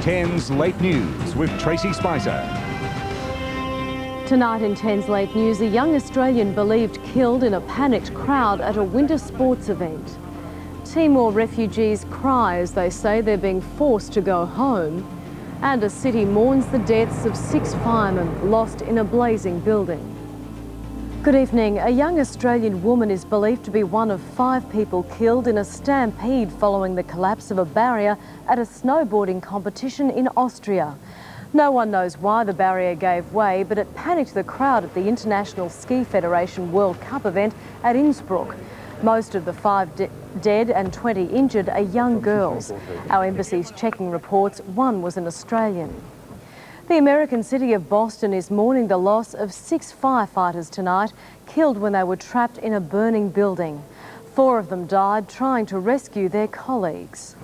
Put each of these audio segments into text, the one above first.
10's Late News with Tracy Spicer. Tonight in 10's Late News, a young Australian believed killed in a panicked crowd at a winter sports event. Timor refugees cry as they say they're being forced to go home. And a city mourns the deaths of 6 firemen lost in a blazing building. Good evening. A young Australian woman is believed to be one of 5 people killed in a stampede following the collapse of a barrier at a snowboarding competition in Austria. No one knows why the barrier gave way, but it panicked the crowd at the International Ski Federation World Cup event at Innsbruck. Most of the 5 dead and 20 injured are young girls. Our embassy's checking reports 1 was an Australian. The American city of Boston is mourning the loss of 6 firefighters tonight, killed when they were trapped in a burning building. 4 of them died trying to rescue their colleagues.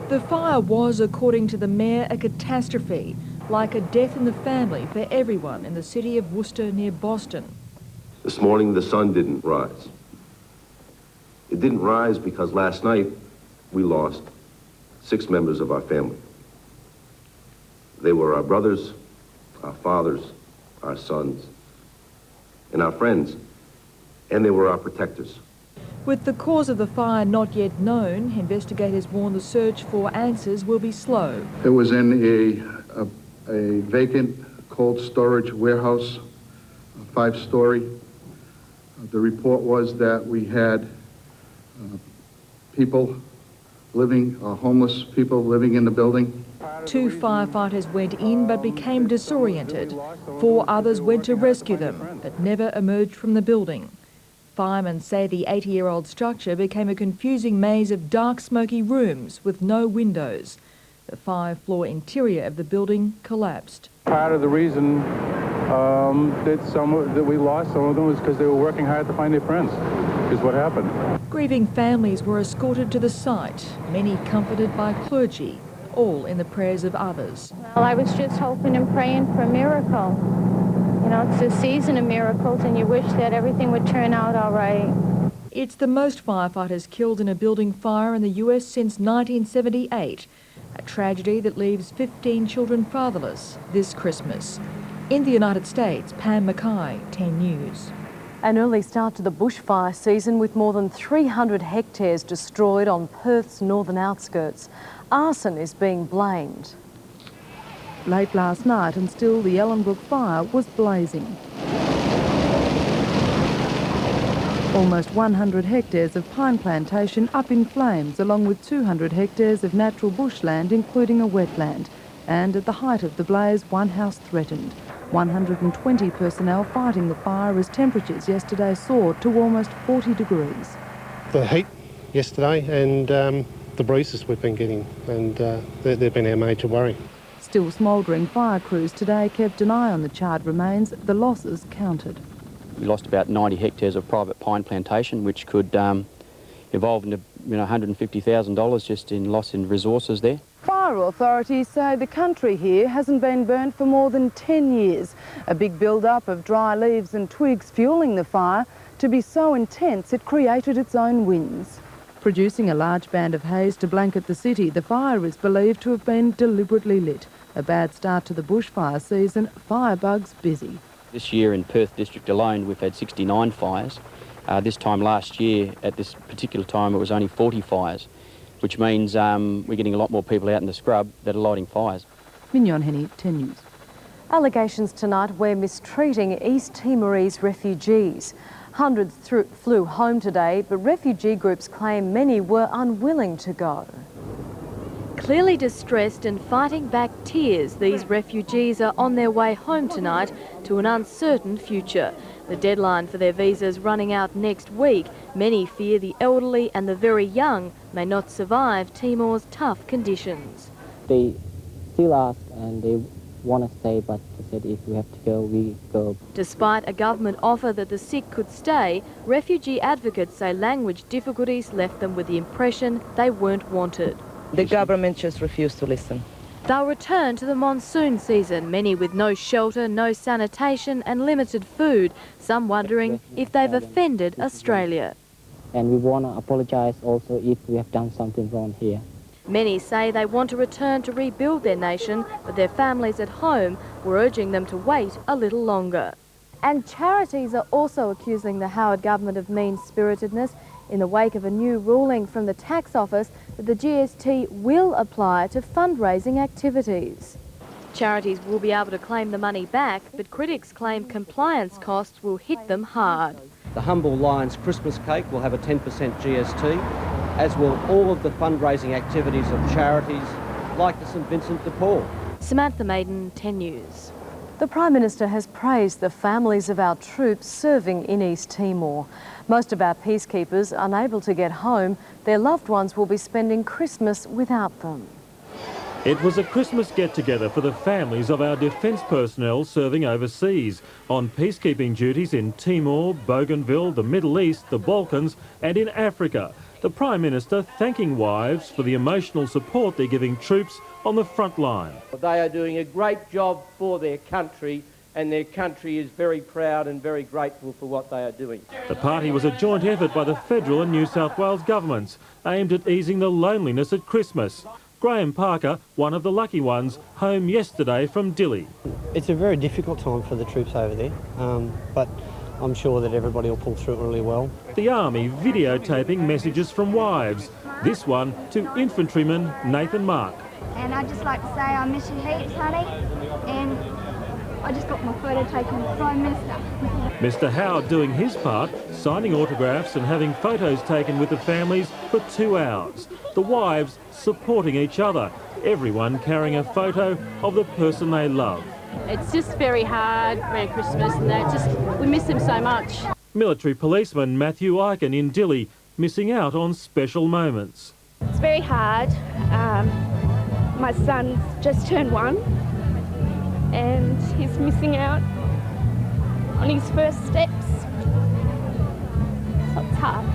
The fire was, according to the mayor, a catastrophe, like a death in the family for everyone in the city of Worcester near Boston. This morning the sun didn't rise. It didn't rise because last night we lost 6 members of our family. They were our brothers, our fathers, our sons, and our friends, and they were our protectors. With the cause of the fire not yet known, investigators warn the search for answers will be slow. It was in a vacant cold storage warehouse, a 5-story. The report was that we had homeless people living in the building. 2 firefighters went in but became disoriented. 4 others went to rescue them but never emerged from the building. Firemen say the 80-year-old structure became a confusing maze of dark, smoky rooms with no windows. The 5-floor interior of the building collapsed. Part of the reason that we lost some of them was because they were working hard to find their friends, is what happened. Grieving families were escorted to the site, many comforted by clergy, all in the prayers of others. Well, I was just hoping and praying for a miracle. You know, it's a season of miracles, and you wish that everything would turn out all right. It's the most firefighters killed in a building fire in the US since 1978, a tragedy that leaves 15 children fatherless this Christmas. In the United States, Pam Mackay, 10 News. An early start to the bushfire season with more than 300 hectares destroyed on Perth's northern outskirts. Arson is being blamed. Late last night and still the Ellenbrook fire was blazing. Almost 100 hectares of pine plantation up in flames, along with 200 hectares of natural bushland, including a wetland. And at the height of the blaze, one house threatened. 120 personnel fighting the fire as temperatures yesterday soared to almost 40 degrees. The heat yesterday and the breezes we've been getting, and they've been our major worry. Still smouldering fire crews today kept an eye on the charred remains. The losses counted. We lost about 90 hectares of private pine plantation, which could evolve into $150,000 just in loss in resources there. Fire authorities say the country here hasn't been burnt for more than 10 years. A big build-up of dry leaves and twigs fueling the fire to be so intense it created its own winds. Producing a large band of haze to blanket the city, the fire is believed to have been deliberately lit. A bad start to the bushfire season, firebugs busy. This year in Perth District alone, we've had 69 fires. This time last year, at this particular time, it was only 40 fires, which means we're getting a lot more people out in the scrub that are lighting fires. Mignon Henny, 10 News. Allegations tonight we're mistreating East Timorese refugees. Hundreds flew home today, but refugee groups claim many were unwilling to go. Clearly distressed and fighting back tears, these refugees are on their way home tonight to an uncertain future. The deadline for their visas running out next week. Many fear the elderly and the very young may not survive Timor's tough conditions. They still ask and they want to stay, but they said if we have to go, we go. Despite a government offer that the sick could stay, refugee advocates say language difficulties left them with the impression they weren't wanted. The government just refused to listen. They'll return to the monsoon season, many with no shelter, no sanitation and limited food, some wondering if they've offended Australia. and we want to apologize also if we have done something wrong here. Many say they want to return to rebuild their nation, but their families at home were urging them to wait a little longer. And charities are also accusing the Howard government of mean-spiritedness in the wake of a new ruling from the tax office that the GST will apply to fundraising activities. Charities will be able to claim the money back, but critics claim compliance costs will hit them hard. The Humble Lions Christmas cake will have a 10% GST, as will all of the fundraising activities of charities like the St Vincent de Paul. Samantha Maiden, 10 News. The Prime Minister has praised the families of our troops serving in East Timor. Most of our peacekeepers unable to get home, their loved ones will be spending Christmas without them. It was a Christmas get-together for the families of our defence personnel serving overseas, on peacekeeping duties in Timor, Bougainville, the Middle East, the Balkans and in Africa. The Prime Minister thanking wives for the emotional support they're giving troops on the front line. They are doing a great job for their country, and their country is very proud and very grateful for what they are doing. The party was a joint effort by the federal and New South Wales governments, aimed at easing the loneliness at Christmas. Graham Parker, one of the lucky ones, home yesterday from Dili. It's a very difficult time for the troops over there, but I'm sure that everybody will pull through it really well. The Army videotaping messages from wives, this one to infantryman Nathan Mark. And I'd just like to say I miss you heaps, honey, and I just got my photo taken with the Prime Minister. Mr Howard doing his part, signing autographs and having photos taken with the families for 2 hours. The wives supporting each other, everyone carrying a photo of the person they love. It's just very hard around Christmas and that, we miss him so much. Military policeman Matthew Eichen in Dili, missing out on special moments. It's very hard. My son's just turned 1 and he's missing out on his first steps. So it's hard.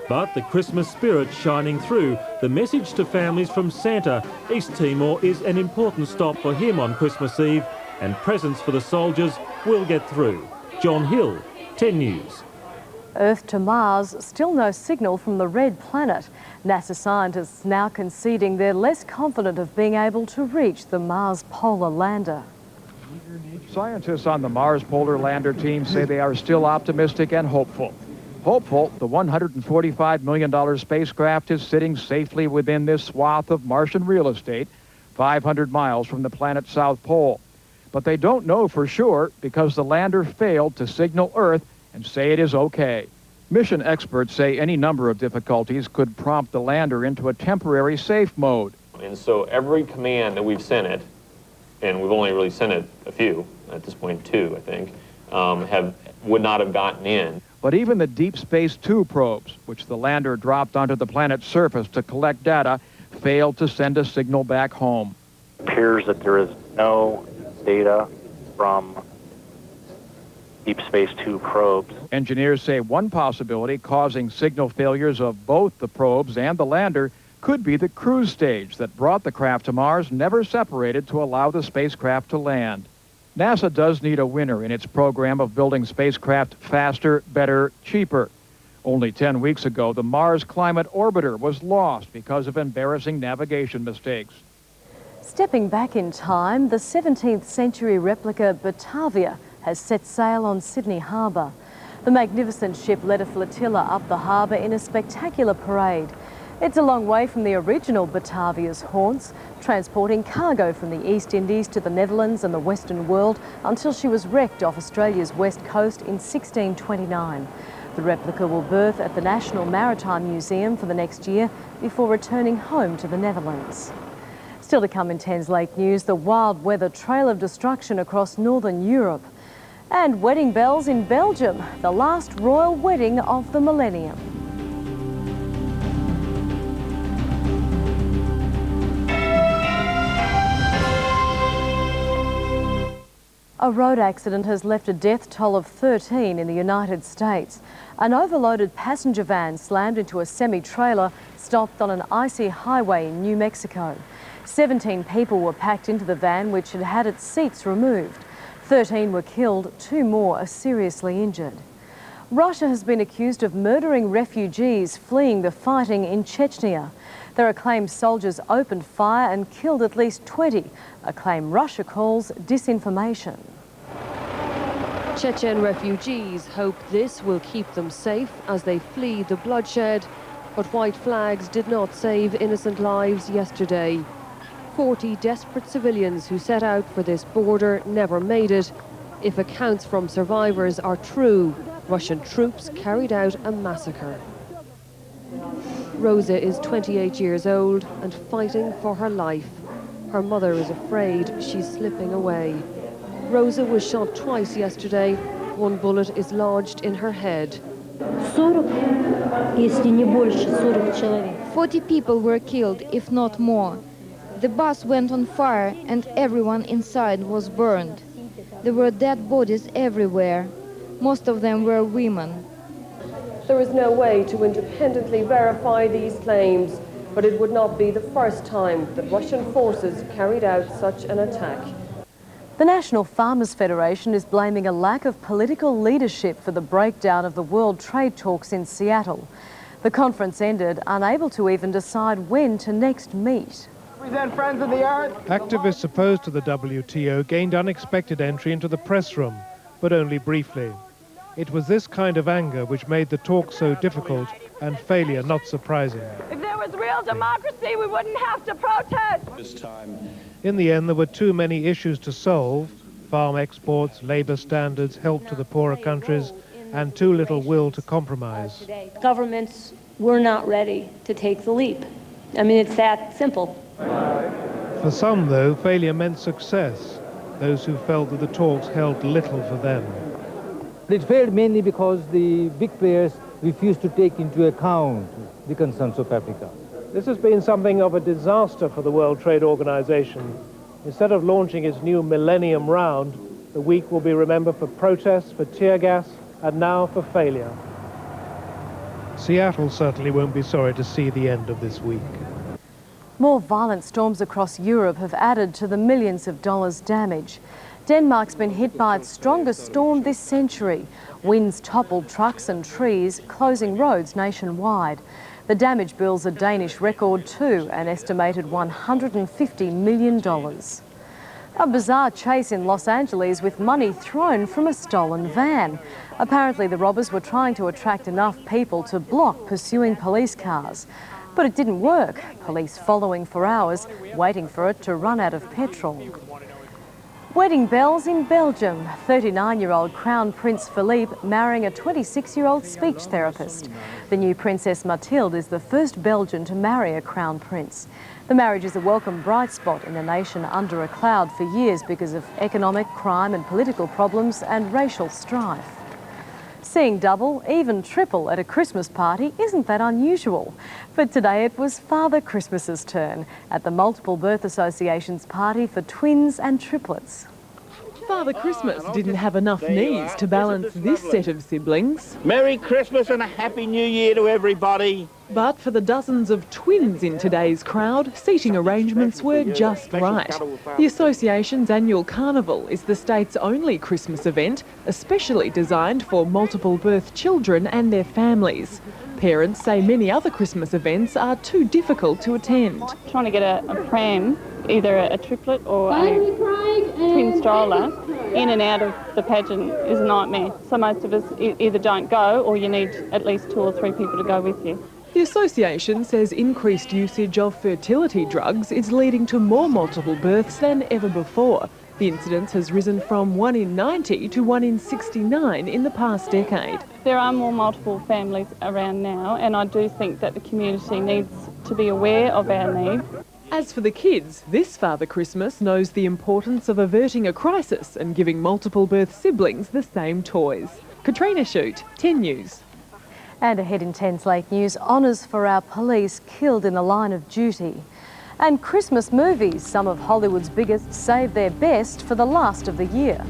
But the Christmas spirit shining through, the message to families from Santa, East Timor is an important stop for him on Christmas Eve, and presents for the soldiers will get through. John Hill, 10 News. Earth to Mars, still no signal from the red planet. NASA scientists now conceding they're less confident of being able to reach the Mars polar lander. Scientists on the Mars Polar Lander team say they are still optimistic and hopeful. Hopeful, the $145 million spacecraft is sitting safely within this swath of Martian real estate, 500 miles from the planet's south pole. But they don't know for sure because the lander failed to signal Earth and say it is okay. Mission experts say any number of difficulties could prompt the lander into a temporary safe mode. And so every command that we've sent it, and we've only really sent it a few, at this point 2, I think, would not have gotten in. But even the Deep Space 2 probes, which the lander dropped onto the planet's surface to collect data, failed to send a signal back home. It appears that there is no data from Deep Space 2 probes. Engineers say one possibility causing signal failures of both the probes and the lander could be the cruise stage that brought the craft to Mars, never separated to allow the spacecraft to land. NASA does need a winner in its program of building spacecraft faster, better, cheaper. Only 10 weeks ago, the Mars Climate Orbiter was lost because of embarrassing navigation mistakes. Stepping back in time, the 17th century replica Batavia has set sail on Sydney Harbour. The magnificent ship led a flotilla up the harbour in a spectacular parade. It's a long way from the original Batavia's haunts, transporting cargo from the East Indies to the Netherlands and the Western world until she was wrecked off Australia's west coast in 1629. The replica will berth at the National Maritime Museum for the next year before returning home to the Netherlands. Still to come in 10's late news, the wild weather trail of destruction across northern Europe. And wedding bells in Belgium, the last royal wedding of the millennium. A road accident has left a death toll of 13 in the United States. An overloaded passenger van slammed into a semi-trailer stopped on an icy highway in New Mexico. 17 people were packed into the van, which had had its seats removed. 13 were killed, 2 more are seriously injured. Russia has been accused of murdering refugees fleeing the fighting in Chechnya. Their acclaimed soldiers opened fire and killed at least 20, a claim Russia calls disinformation. Chechen refugees hope this will keep them safe as they flee the bloodshed. But white flags did not save innocent lives yesterday. 40 desperate civilians who set out for this border never made it. If accounts from survivors are true, Russian troops carried out a massacre. Rosa is 28 years old and fighting for her life. Her mother is afraid she's slipping away. Rosa was shot twice yesterday. One bullet is lodged in her head. 40 people were killed, if not more. The bus went on fire and everyone inside was burned. There were dead bodies everywhere. Most of them were women. There is no way to independently verify these claims, but it would not be the first time that Russian forces carried out such an attack. The National Farmers Federation is blaming a lack of political leadership for the breakdown of the World Trade talks in Seattle. The conference ended unable to even decide when to next meet. Present Friends of the Earth. Activists opposed to the WTO gained unexpected entry into the press room, but only briefly. It was this kind of anger which made the talk so difficult and failure not surprising. If there was real democracy, we wouldn't have to protest. This time. In the end, there were too many issues to solve: farm exports, labor standards, help to the poorer countries, and too little will to compromise. Governments were not ready to take the leap. I mean, it's that simple. For some, though, failure meant success. Those who felt that the talks held little for them. It failed mainly because the big players refused to take into account the concerns of Africa. This has been something of a disaster for the World Trade Organization. Instead of launching its new Millennium Round, the week will be remembered for protests, for tear gas, and now for failure. Seattle certainly won't be sorry to see the end of this week. More violent storms across Europe have added to the millions of dollars damage. Denmark's been hit by its strongest storm this century. Winds toppled trucks and trees, closing roads nationwide. The damage bill's a Danish record too, an estimated $150 million. A bizarre chase in Los Angeles with money thrown from a stolen van. Apparently the robbers were trying to attract enough people to block pursuing police cars. But it didn't work. Police following for hours, waiting for it to run out of petrol. Wedding bells in Belgium. 39-year-old Crown Prince Philippe marrying a 26-year-old speech therapist. The new Princess Mathilde is the first Belgian to marry a Crown Prince. The marriage is a welcome bright spot in a nation under a cloud for years because of economic, crime and political problems and racial strife. Seeing double, even triple at a Christmas party isn't that unusual. But today it was Father Christmas's turn at the Multiple Birth Association's party for twins and triplets. Father Christmas didn't have enough knees to balance this set of siblings. Merry Christmas and a Happy New Year to everybody. But for the dozens of twins in today's crowd, seating arrangements were just right. The association's annual carnival is the state's only Christmas event, especially designed for multiple birth children and their families. Parents say many other Christmas events are too difficult to attend. Trying to get a pram, either a triplet or a twin stroller, in and out of the pageant is a nightmare. So most of us either don't go or you need at least 2 or 3 people to go with you. The association says increased usage of fertility drugs is leading to more multiple births than ever before. The incidence has risen from 1 in 90 to 1 in 69 in the past decade. There are more multiple families around now, and I do think that the community needs to be aware of our need. As for the kids, this Father Christmas knows the importance of averting a crisis and giving multiple birth siblings the same toys. Katrina Shute, 10 News. And ahead in 10's Lake News, honours for our police killed in the line of duty. And Christmas movies, some of Hollywood's biggest, save their best for the last of the year.